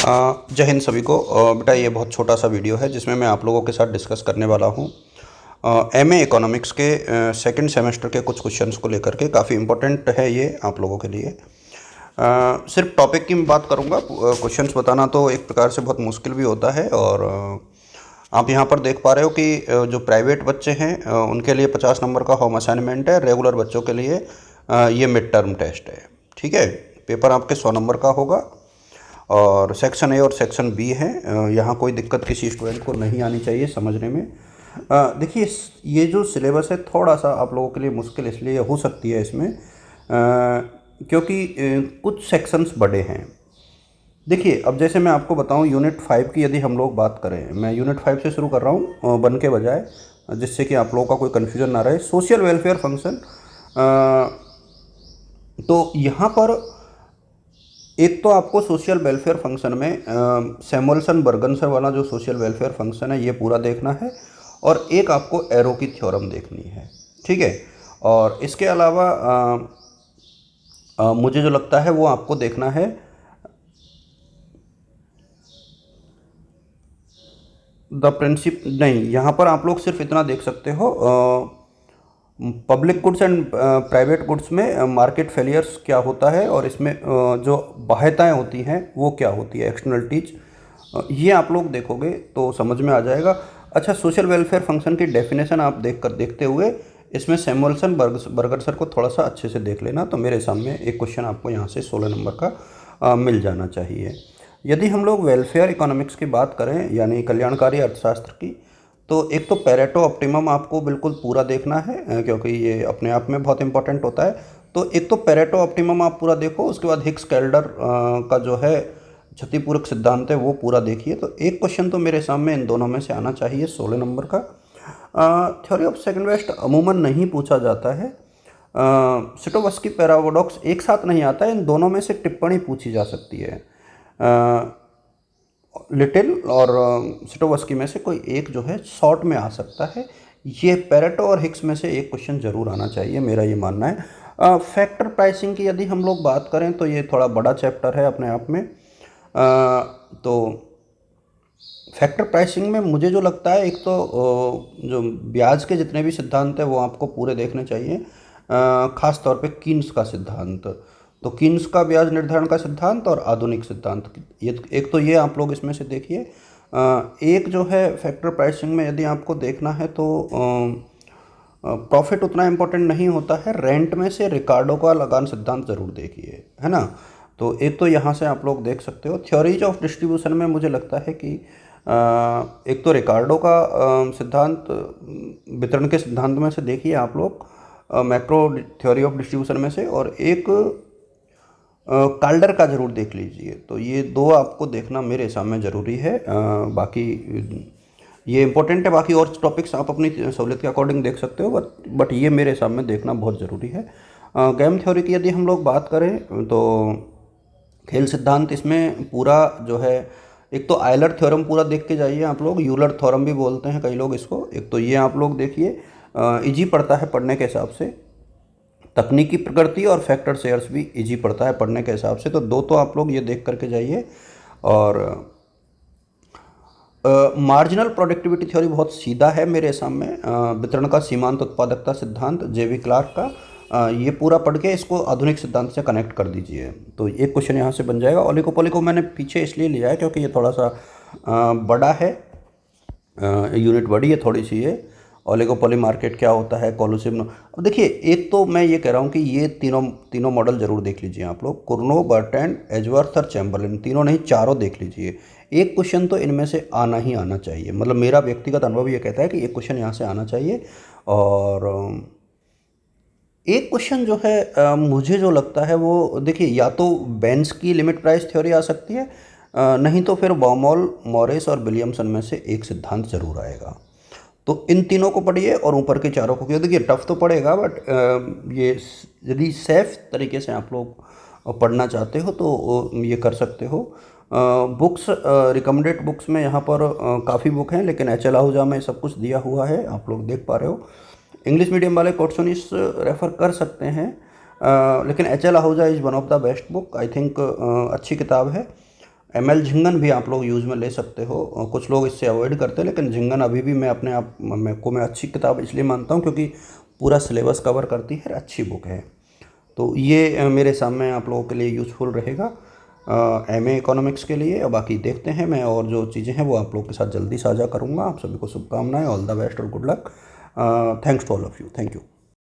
जय हिंद सभी को। बेटा ये बहुत छोटा सा वीडियो है जिसमें मैं आप लोगों के साथ डिस्कस करने वाला हूँ एमए इकोनॉमिक्स के सेकंड सेमेस्टर के कुछ क्वेश्चंस को लेकर के। काफ़ी इम्पोर्टेंट है ये आप लोगों के लिए। सिर्फ टॉपिक की मैं बात करूँगा, क्वेश्चंस बताना तो एक प्रकार से बहुत मुश्किल भी होता है। और आप यहाँ पर देख पा रहे हो कि जो प्राइवेट बच्चे हैं उनके लिए 50 नंबर का होम असाइनमेंट है, रेगुलर बच्चों के लिए ये मिड टर्म टेस्ट है। ठीक है, पेपर आपके 100 नंबर का होगा और सेक्शन ए और सेक्शन बी है। यहाँ कोई दिक्कत किसी स्टूडेंट को नहीं आनी चाहिए समझने में। देखिए ये जो सिलेबस है थोड़ा सा आप लोगों के लिए मुश्किल इसलिए हो सकती है इसमें क्योंकि कुछ सेक्शंस बड़े हैं। देखिए अब जैसे मैं आपको बताऊं यूनिट 5 की यदि हम लोग बात करें, मैं यूनिट 5 से शुरू कर रहा हूं बन के बजाय, जिससे कि आप लोगों का कोई कन्फ्यूजन ना रहे। सोशल वेलफेयर फंक्शन, तो यहाँ पर एक तो आपको सोशल वेलफेयर फंक्शन में सैमुअल्सन बर्गनसर वाला जो सोशल वेलफेयर फंक्शन है ये पूरा देखना है और एक आपको एरो की थ्योरम देखनी है। ठीक है, और इसके अलावा मुझे जो लगता है वो आपको देखना है द प्रिंसिप नहीं, यहाँ पर आप लोग सिर्फ इतना देख सकते हो public goods and private goods में मार्केट फेलियर्स क्या होता है और इसमें जो बाध्यताएं होती हैं वो क्या होती है, एक्सटर्नलिटीज, ये आप लोग देखोगे तो समझ में आ जाएगा। अच्छा, सोशल वेलफेयर फंक्शन की डेफिनेशन आप देखते हुए इसमें सैमुअल्सन बर्गनसर को थोड़ा सा अच्छे से देख लेना, तो मेरे सामने एक क्वेश्चन आपको यहाँ से 16 नंबर का मिल जाना चाहिए। यदि हम लोग वेलफेयर इकोनॉमिक्स की बात करें यानी कल्याणकारी अर्थशास्त्र की, तो एक तो पेरेटो ऑप्टिमम आपको बिल्कुल पूरा देखना है क्योंकि ये अपने आप में बहुत इंपॉर्टेंट होता है। तो एक तो पेरेटो ऑप्टिमम आप पूरा देखो, उसके बाद हिक्स कैल्डर का जो है क्षतिपूरक सिद्धांत है वो पूरा देखिए। तो एक क्वेश्चन तो मेरे सामने इन दोनों में से आना चाहिए 16 नंबर का। थ्योरी ऑफ सेकंड बेस्ट अमूमन नहीं पूछा जाता है। सिटोवस्की पैराडॉक्स एक साथ नहीं आता है, इन दोनों में से टिप्पणी पूछी जा सकती है। लिटिल और सिटोवस्की में से कोई एक जो है शॉर्ट में आ सकता है। ये पेरेटो और हिक्स में से एक क्वेश्चन जरूर आना चाहिए, मेरा ये मानना है। फैक्टर प्राइसिंग की यदि हम लोग बात करें तो ये थोड़ा बड़ा चैप्टर है अपने आप में। तो फैक्टर प्राइसिंग में मुझे जो लगता है, एक तो जो ब्याज के जितने भी सिद्धांत हैं वो आपको पूरे देखने चाहिए, खास तौर पे कीन्स का सिद्धांत। तो कीन्स का ब्याज निर्धारण का सिद्धांत और आधुनिक सिद्धांत, ये एक तो ये आप लोग इसमें से देखिए। एक जो है फैक्टर प्राइसिंग में यदि आपको देखना है तो प्रॉफिट उतना इम्पोर्टेंट नहीं होता है, रेंट में से रिकार्डो का लगान सिद्धांत जरूर देखिए, है ना। तो एक तो यहाँ से आप लोग देख सकते हो। थ्योरीज ऑफ डिस्ट्रीब्यूशन में मुझे लगता है कि एक तो रिकार्डो का सिद्धांत वितरण के सिद्धांत में से देखिए आप लोग, मैक्रो थ्योरी ऑफ डिस्ट्रीब्यूशन में से, और एक काल्डर का ज़रूर देख लीजिए। तो ये दो आपको देखना मेरे हिसाब में ज़रूरी है। बाकी ये इंपॉर्टेंट है, बाकी और टॉपिक्स आप अपनी सहूलियत के अकॉर्डिंग देख सकते हो, बट ये मेरे हिसाब में देखना बहुत ज़रूरी है। गेम थ्योरी की यदि हम लोग बात करें तो खेल सिद्धांत इसमें पूरा जो है, एक तो आयलर थ्योरम पूरा देख के जाइए आप लोग, यूलर थ्योरम भी बोलते हैं कई लोग इसको। एक तो ये आप लोग देखिए, इजी पड़ता है पढ़ने के हिसाब से। तकनीकी प्रकृति और फैक्टर शेयर्स भी इजी पड़ता है पढ़ने के हिसाब से, तो दो तो आप लोग ये देख करके जाइए। और मार्जिनल प्रोडक्टिविटी थ्योरी बहुत सीधा है मेरे सामने, वितरण का सीमांत उत्पादकता सिद्धांत जेवी क्लार्क का, ये पूरा पढ़ के इसको आधुनिक सिद्धांत से कनेक्ट कर दीजिए। तो एक क्वेश्चन यहाँ से बन जाएगा। ओलिगोपोली को मैंने पीछे इसलिए लिया है क्योंकि ये थोड़ा सा बड़ा है, यूनिट बड़ी है थोड़ी सी ये। ओलिगोपोली मार्केट क्या होता है, कोलुसिव। अब देखिए एक तो मैं ये कह रहा हूँ कि ये तीनों मॉडल जरूर देख लीजिए आप लोग, कुर्नो, बर्टैंड, एजवर्थ और चैम्बरलिन, तीनों नहीं चारों देख लीजिए। एक क्वेश्चन तो इनमें से आना ही आना चाहिए, मतलब मेरा व्यक्तिगत अनुभव ये कहता है कि एक क्वेश्चन यहाँ से आना चाहिए। और एक क्वेश्चन जो है मुझे जो लगता है वो देखिए, या तो बेंस की लिमिट प्राइस थ्योरी आ सकती है, नहीं तो फिर बॉमॉल, मॉरिस और विलियमसन में से एक सिद्धांत जरूर आएगा। तो इन तीनों को पढ़िए और ऊपर के चारों को, क्योंकि देखिए टफ तो पड़ेगा, बट ये यदि सेफ तरीके से आप लोग पढ़ना चाहते हो तो ये कर सकते हो। बुक्स, रिकमेंडेड बुक्स में यहाँ पर काफ़ी बुक हैं, लेकिन एच एल आहूजा में सब कुछ दिया हुआ है, आप लोग देख पा रहे हो। इंग्लिश मीडियम वाले कोर्सोनिस रेफ़र कर सकते हैं, लेकिन H L Ahuja is one of the best book, I think अच्छी किताब है। ML झिंगन भी आप लोग यूज़ में ले सकते हो, कुछ लोग इससे अवॉइड करते हैं, लेकिन झिंगन अभी भी मैं अपने आप मैं अच्छी किताब इसलिए मानता हूँ क्योंकि पूरा सिलेबस कवर करती है, अच्छी बुक है। तो ये मेरे सामने आप लोगों के लिए यूज़फुल रहेगा MA इकोनॉमिक्स के लिए। और बाकी देखते हैं, मैं और जो चीज़ें हैं वो आप लोगों के साथ जल्दी साझा करूँगा। आप सभी को शुभकामनाएं, ऑल द बेस्ट और good luck. Thanks to all of you, thank you.